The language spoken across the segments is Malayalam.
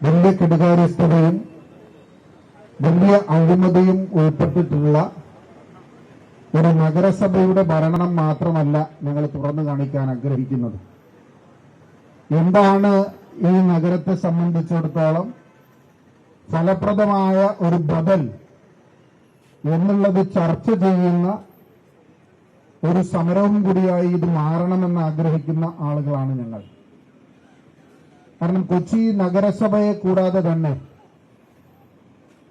വലിയ കെടുകാര്യസ്ഥതയും വലിയ അഴിമതിയും ഉൾപ്പെട്ടിട്ടുള്ള ഒരു നഗരസഭയുടെ ഭരണം മാത്രമല്ല ഞങ്ങൾ തുറന്നു കാണിക്കാൻ ആഗ്രഹിക്കുന്നത്. എന്താണ് ഈ നഗരത്തെ സംബന്ധിച്ചിടത്തോളം ഫലപ്രദമായ ഒരു ബദൽ എന്നുള്ളത് ചർച്ച ചെയ്യുന്ന ഒരു സമരവും കൂടിയായി ഇത് മാറണമെന്ന് ആഗ്രഹിക്കുന്ന ആളുകളാണ് ഞങ്ങൾ. കാരണം കൊച്ചി നഗരസഭയെ കൂടാതെ തന്നെ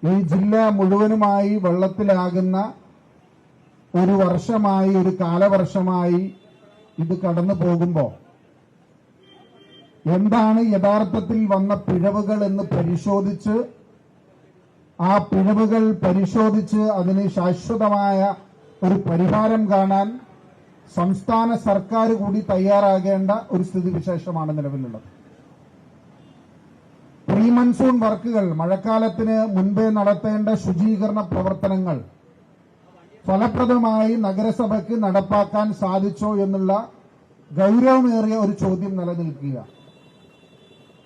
ഈ ജില്ല മുഴുവനുമായി വെള്ളത്തിലാകുന്ന ഒരു വർഷമായി, ഒരു കാലവർഷമായി ഇത് കടന്നു പോകുമ്പോൾ എന്താണ് യഥാർത്ഥത്തിൽ വന്ന പിഴവുകൾ എന്ന് പരിശോധിച്ച് ആ പിഴവുകൾ പരിശോധിച്ച് അതിന് ശാശ്വതമായ ഒരു പരിഹാരം കാണാൻ സംസ്ഥാന സർക്കാർ കൂടി തയ്യാറാകേണ്ട ഒരു സ്ഥിതിവിശേഷമാണ് നിലവിലുള്ളത്. പ്രീ മൺസൂൺ വർക്കുകൾ, മഴക്കാലത്തിന് മുൻപേ നടത്തേണ്ട ശുചീകരണ പ്രവർത്തനങ്ങൾ ഫലപ്രദമായി നഗരസഭയ്ക്ക് നടപ്പാക്കാൻ സാധിച്ചോ എന്നുള്ള ഗൌരവമേറിയ ഒരു ചോദ്യം നിലനിൽക്കുക.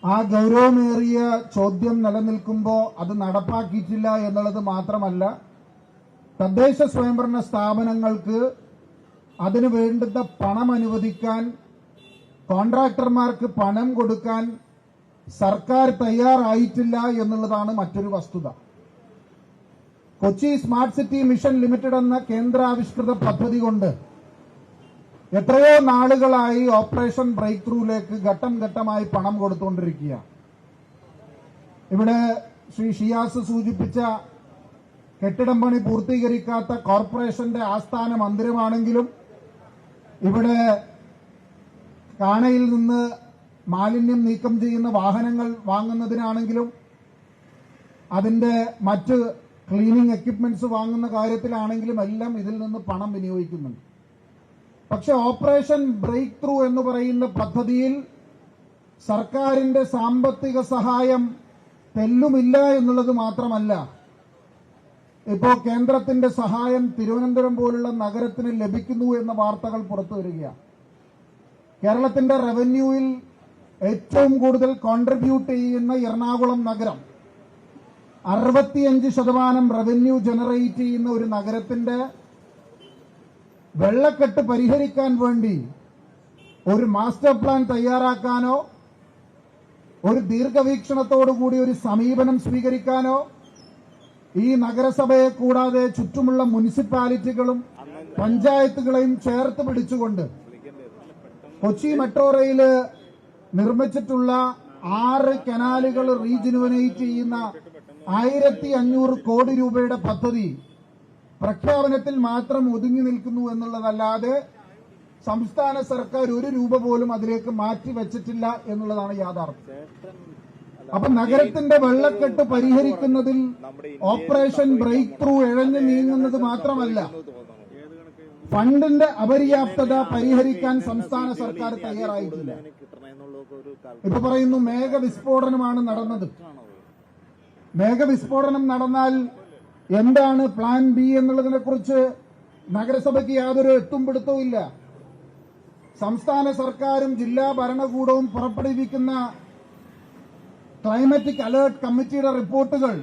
ആ ഗൌരവമേറിയ ചോദ്യം നിലനിൽക്കുമ്പോൾ അത് നടപ്പാക്കിയിട്ടില്ല എന്നുള്ളത് മാത്രമല്ല, തദ്ദേശ സ്വയംഭരണ സ്ഥാപനങ്ങൾക്ക് അതിനു വേണ്ടുന്ന പണം അനുവദിക്കാൻ, കോൺട്രാക്ടർമാർക്ക് പണം കൊടുക്കാൻ സർക്കാർ തയ്യാറായിട്ടില്ല എന്നുള്ളതാണ് മറ്റൊരു വസ്തുത. Kochi smart city mission limited എന്ന കേന്ദ്രാവിഷ്കൃത പദ്ധതി കൊണ്ട് എത്രയോ നാളുകളായി ഓപ്പറേഷൻ ബ്രേക്ക് ത്രൂയിലേക്ക് ഘട്ടം ഘട്ടമായി പണം കൊടുത്തുകൊണ്ടിരിക്കുക. ഇവിടെ ശ്രീ ഷിയാസ് സൂചിപ്പിച്ച കെട്ടിടം പണി പൂർത്തീകരിക്കാത്ത കോർപ്പറേഷന്റെ ആസ്ഥാന മന്ദിരമാണെങ്കിലും, ഇവിടെ കാണയിൽ നിന്ന് മാലിന്യം നീക്കം ചെയ്യുന്ന വാഹനങ്ങൾ വാങ്ങുന്നതിനാണെങ്കിലും, അതിന്റെ മറ്റ് ക്ലീനിങ് എക്യുപ്മെന്റ്സ് വാങ്ങുന്ന കാര്യത്തിലാണെങ്കിലും എല്ലാം ഇതിൽ നിന്ന് പണം വിനിയോഗിക്കുന്നുണ്ട്. പക്ഷെ ഓപ്പറേഷൻ ബ്രേക്ക് ത്രൂ എന്ന് പറയുന്ന പദ്ധതിയിൽ സർക്കാരിന്റെ സാമ്പത്തിക സഹായം തെല്ലുമില്ല എന്നുള്ളത് മാത്രമല്ല, ഇപ്പോ കേന്ദ്രത്തിന്റെ സഹായം തിരുവനന്തപുരം പോലുള്ള നഗരത്തിന് ലഭിക്കുന്നു എന്ന വാർത്തകൾ പുറത്തു വരികയാണ്. കേരളത്തിന്റെ റവന്യൂവിൽ ഏറ്റവും കൂടുതൽ കോൺട്രിബ്യൂട്ട് ചെയ്യുന്ന എറണാകുളം നഗരം 65% റവന്യൂ ജനറേറ്റ് ചെയ്യുന്ന ഒരു നഗരത്തിന്റെ വെള്ളക്കെട്ട് പരിഹരിക്കാൻ വേണ്ടി ഒരു മാസ്റ്റർ പ്ലാൻ തയ്യാറാക്കാനോ ഒരു ദീർഘവീക്ഷണത്തോടുകൂടി ഒരു സമീപനം സ്വീകരിക്കാനോ ഈ നഗരസഭയെ കൂടാതെ ചുറ്റുമുള്ള മുനിസിപ്പാലിറ്റികളും പഞ്ചായത്തുകളെയും ചേർത്ത് പിടിച്ചുകൊണ്ട് കൊച്ചി മെട്രോ റെയില് നിർമ്മിച്ചിട്ടുള്ള 6 കനാലുകൾ റീജനുവനേറ്റ് ചെയ്യുന്ന 1500 കോടി രൂപയുടെ പദ്ധതി പ്രഖ്യാപനത്തിൽ മാത്രം ഒതുങ്ങി നിൽക്കുന്നു എന്നുള്ളതല്ലാതെ സംസ്ഥാന സർക്കാർ ഒരു രൂപ പോലും അതിലേക്ക് മാറ്റിവെച്ചിട്ടില്ല എന്നുള്ളതാണ് യാഥാർത്ഥ്യം. അപ്പൊ നഗരത്തിന്റെ വെള്ളക്കെട്ട് പരിഹരിക്കുന്നതിൽ ഓപ്പറേഷൻ ബ്രേക്ക് ത്രൂ ഇഴഞ്ഞു നീങ്ങുന്നത് മാത്രമല്ല, ഫണ്ടിന്റെ അപര്യാപ്തത പരിഹരിക്കാൻ സംസ്ഥാന സർക്കാർ തയ്യാറായിട്ടില്ല. ഇപ്പൊ പറയുന്നു മേഘവിസ്ഫോടനമാണ് നടന്നത്. മേഘവിസ്ഫോടനം നടന്നാൽ എന്താണ് പ്ലാൻ ബി എന്നുള്ളതിനെ കുറിച്ച് നഗരസഭയ്ക്ക് യാതൊരു എത്തുംപിടുത്തവും ഇല്ല. സംസ്ഥാന സർക്കാരും ജില്ലാ ഭരണകൂടവും പുറപ്പെടുവിക്കുന്ന ക്ലൈമറ്റിക് അലേർട്ട് കമ്മിറ്റിയുടെ റിപ്പോർട്ടുകൾ,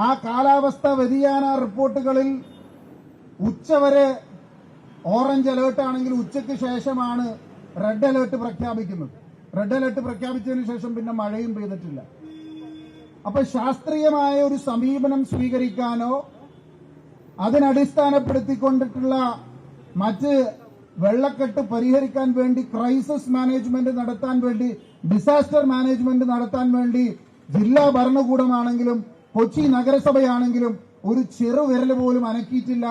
ആ കാലാവസ്ഥാ വ്യതിയാന റിപ്പോർട്ടുകളിൽ ഉച്ചവരെ ഓറഞ്ച് അലേർട്ട് ആണെങ്കിൽ ഉച്ചയ്ക്ക് ശേഷമാണ് റെഡ് അലേർട്ട് പ്രഖ്യാപിക്കുന്നത്. റെഡ് അലേർട്ട് പ്രഖ്യാപിച്ചതിന് ശേഷം പിന്നെ മഴയും പെയ്തിട്ടില്ല. അപ്പൊ ശാസ്ത്രീയമായ ഒരു സമീപനം സ്വീകരിക്കാനോ അതിനടിസ്ഥാനപ്പെടുത്തിക്കൊണ്ടിട്ടുള്ള മറ്റ് വെള്ളക്കെട്ട് പരിഹരിക്കാൻ വേണ്ടി ക്രൈസിസ് മാനേജ്മെന്റ് നടത്താൻ വേണ്ടി, ഡിസാസ്റ്റർ മാനേജ്മെന്റ് നടത്താൻ വേണ്ടി ജില്ലാ ഭരണകൂടമാണെങ്കിലും കൊച്ചി നഗരസഭയാണെങ്കിലും ഒരു ചെറുവിരൽ പോലും അനക്കിയിട്ടില്ല.